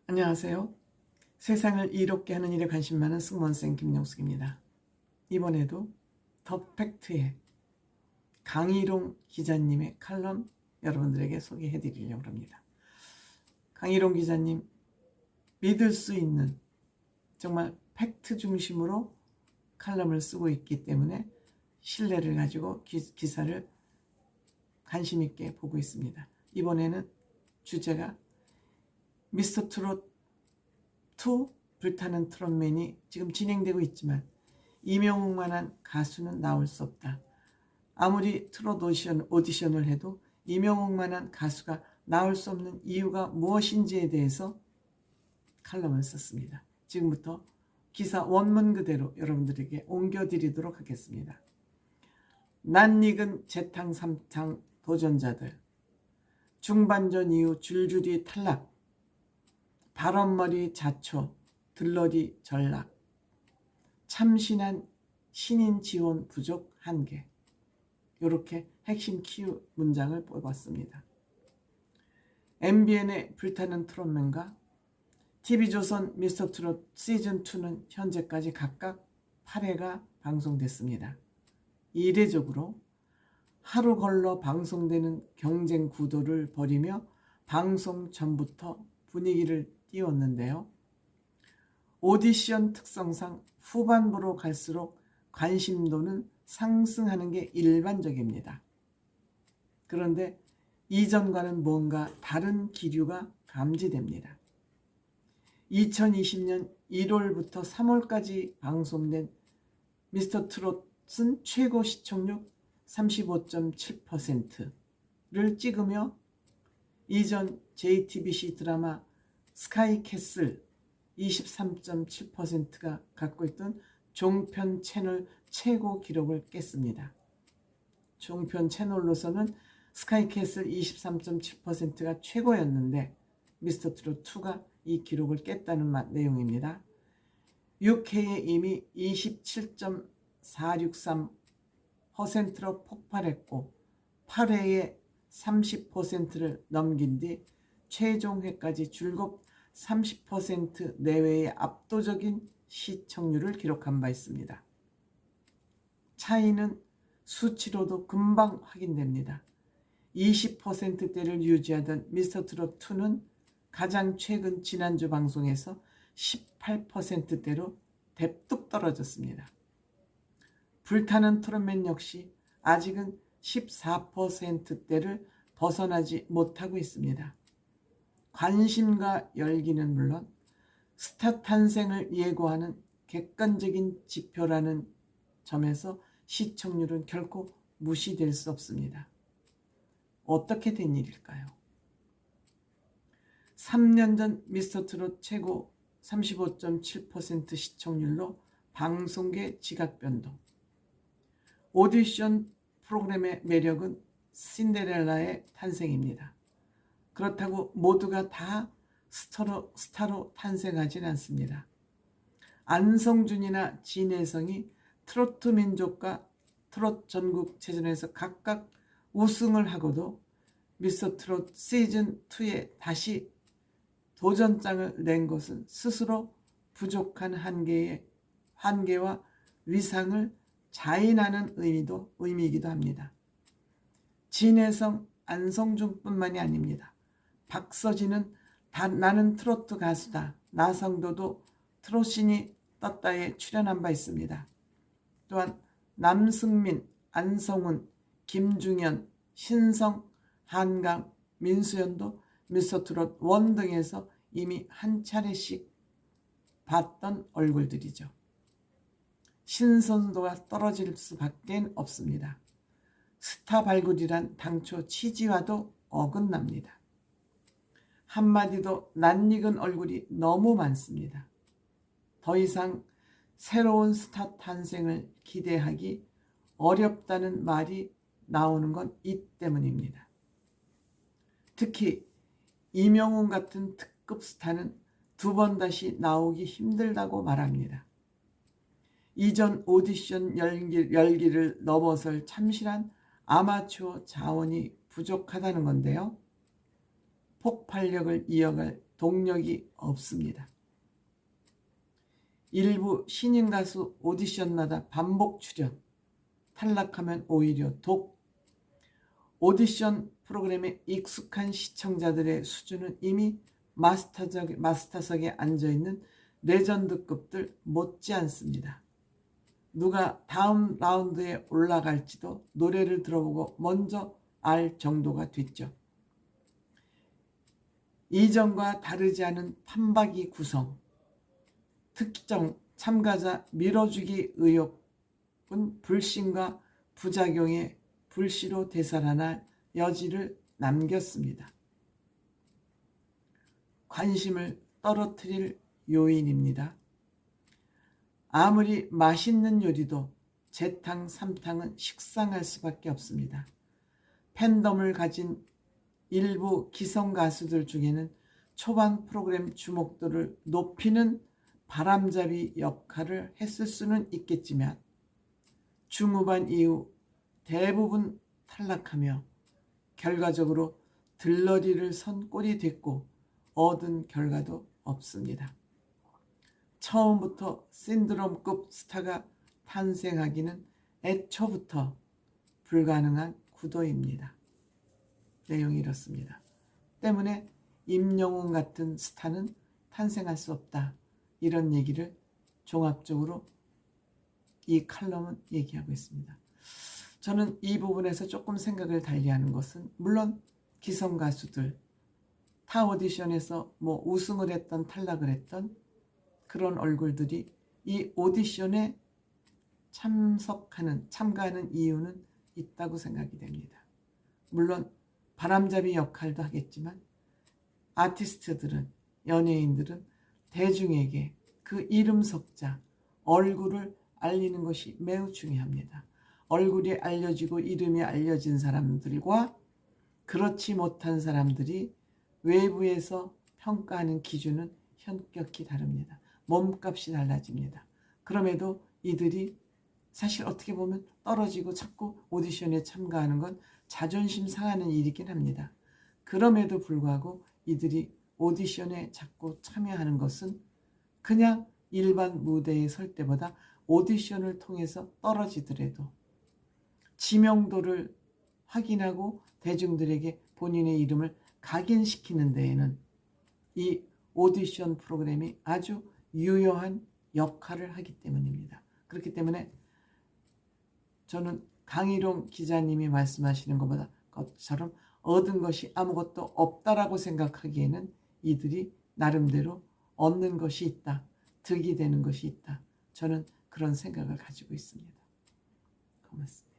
안녕하세요. 세상을 이롭게 하는 일에 관심 많은 승무원생 김용숙입니다. 이번에도 더 팩트의 강희롱 기자님의 칼럼 여러분들에게 소개해 드리려고 합니다. 강희롱 기자님, 믿을 수 있는 정말 팩트 중심으로 칼럼을 쓰고 있기 때문에 신뢰를 가지고 기사를 관심 있게 보고 있습니다. 이번에는 주제가 미스터 트롯 2 불타는 트롯맨이 지금 진행되고 있지만 이명웅만한 가수는 나올 수 없다. 아무리 트롯 오디션을 해도 이명웅만한 가수가 나올 수 없는 이유가 무엇인지에 대해서 칼럼을 썼습니다. 지금부터 기사 원문 그대로 여러분들에게 옮겨드리도록 하겠습니다. 낯익은 재탕 3탕 도전자들, 중반전 이후 줄줄이 탈락, 바람머리 자초, 들러리 전락, 참신한 신인 지원 부족 한계. 이렇게 핵심 키우 문장을 뽑았습니다. MBN의 불타는 트롯맨과 TV조선 미스터트롯 시즌2는 현재까지 각각 8회가 방송됐습니다. 이례적으로 하루 걸러 방송되는 경쟁 구도를 벌이며 방송 전부터 분위기를 띄웠는데요. 오디션 특성상 후반부로 갈수록 관심도는 상승하는 게 일반적입니다. 그런데 이전과는 뭔가 다른 기류가 감지됩니다. 2020년 1월부터 3월까지 방송된 미스터 트롯은 최고 시청률 35.7%를 찍으며 이전 JTBC 드라마 스카이캐슬 23.7%가 갖고 있던 종편 채널 최고 기록을 깼습니다. 종편 채널로서는 스카이캐슬 23.7%가 최고였는데 미스터트롯2가 이 기록을 깼다는 내용입니다. 6회에 이미 27.463%로 폭발했고 8회에 30%를 넘긴 뒤 최종회까지 줄곧 30% 내외의 압도적인 시청률을 기록한 바 있습니다. 차이는 수치로도 금방 확인됩니다. 20%대를 유지하던 미스터트롯2는 가장 최근 지난주 방송에서 18%대로 대뚝 떨어졌습니다. 불타는 트롯맨 역시 아직은 14%대를 벗어나지 못하고 있습니다. 관심과 열기는 물론 스타 탄생을 예고하는 객관적인 지표라는 점에서 시청률은 결코 무시될 수 없습니다. 어떻게 된 일일까요? 3년 전 미스터트롯 최고 35.7% 시청률로 방송계 지각 변동. 오디션 프로그램의 매력은 신데렐라의 탄생입니다. 그렇다고 모두가 다 스타로 탄생하진 않습니다. 안성준이나 진혜성이 트로트 민족과 트롯 전국체전에서 각각 우승을 하고도 미스터트롯 시즌2에 다시 도전장을 낸 것은 스스로 부족한 한계와 위상을 자인하는 의미이기도 합니다. 진혜성, 안성준뿐만이 아닙니다. 박서진은 나는 트로트 가수다. 나성도도 트롯신이 떴다에 출연한 바 있습니다. 또한 남승민, 안성훈, 김중현, 신성, 한강, 민수연도 미스터트롯 1 등에서 이미 한 차례씩 봤던 얼굴들이죠. 신선도가 떨어질 수밖에 없습니다. 스타 발굴이란 당초 취지와도 어긋납니다. 한마디도 낯익은 얼굴이 너무 많습니다. 더 이상 새로운 스타 탄생을 기대하기 어렵다는 말이 나오는 건 이 때문입니다. 특히 이명웅 같은 특급 스타는 두 번 다시 나오기 힘들다고 말합니다. 이전 오디션 열기를 넘어설 참신한 아마추어 자원이 부족하다는 건데요. 폭발력을 이어갈 동력이 없습니다. 일부 신인 가수 오디션마다 반복 출연, 탈락하면 오히려 오디션 프로그램에 익숙한 시청자들의 수준은 이미 마스터석에 앉아있는 레전드급들 못지않습니다. 누가 다음 라운드에 올라갈지도 노래를 들어보고 먼저 알 정도가 됐죠. 이전과 다르지 않은 판박이 구성, 특정 참가자 밀어주기 의혹은 불신과 부작용에 불씨로 되살아날 여지를 남겼습니다. 관심을 떨어뜨릴 요인입니다. 아무리 맛있는 요리도 재탕, 삼탕은 식상할 수밖에 없습니다. 팬덤을 가진 일부 기성 가수들 중에는 초반 프로그램 주목도를 높이는 바람잡이 역할을 했을 수는 있겠지만 중후반 이후 대부분 탈락하며 결과적으로 들러리를 선 꼴이 됐고 얻은 결과도 없습니다. 처음부터 신드롬급 스타가 탄생하기는 애초부터 불가능한 구도입니다. 내용이 이렇습니다. 때문에 임영웅 같은 스타는 탄생할 수 없다. 이런 얘기를 종합적으로 이 칼럼은 얘기하고 있습니다. 저는 이 부분에서 조금 생각을 달리하는 것은 물론 기성 가수들 타 오디션에서 뭐 우승을 했던 탈락을 했던 그런 얼굴들이 이 오디션에 참가하는 이유는 있다고 생각이 됩니다. 물론 바람잡이 역할도 하겠지만 아티스트들은, 연예인들은 대중에게 그 이름 석자, 얼굴을 알리는 것이 매우 중요합니다. 얼굴이 알려지고 이름이 알려진 사람들과 그렇지 못한 사람들이 외부에서 평가하는 기준은 현격히 다릅니다. 몸값이 달라집니다. 그럼에도 이들이 사실 어떻게 보면 떨어지고 자꾸 오디션에 참가하는 건 자존심 상하는 일이긴 합니다. 그럼에도 불구하고 이들이 오디션에 자꾸 참여하는 것은 그냥 일반 무대에 설 때보다 오디션을 통해서 떨어지더라도 지명도를 확인하고 대중들에게 본인의 이름을 각인시키는 데에는 이 오디션 프로그램이 아주 유효한 역할을 하기 때문입니다. 그렇기 때문에 저는 강희룡 기자님이 말씀하시는 것처럼 얻은 것이 아무것도 없다라고 생각하기에는 이들이 나름대로 얻는 것이 있다. 득이 되는 것이 있다. 저는 그런 생각을 가지고 있습니다. 고맙습니다.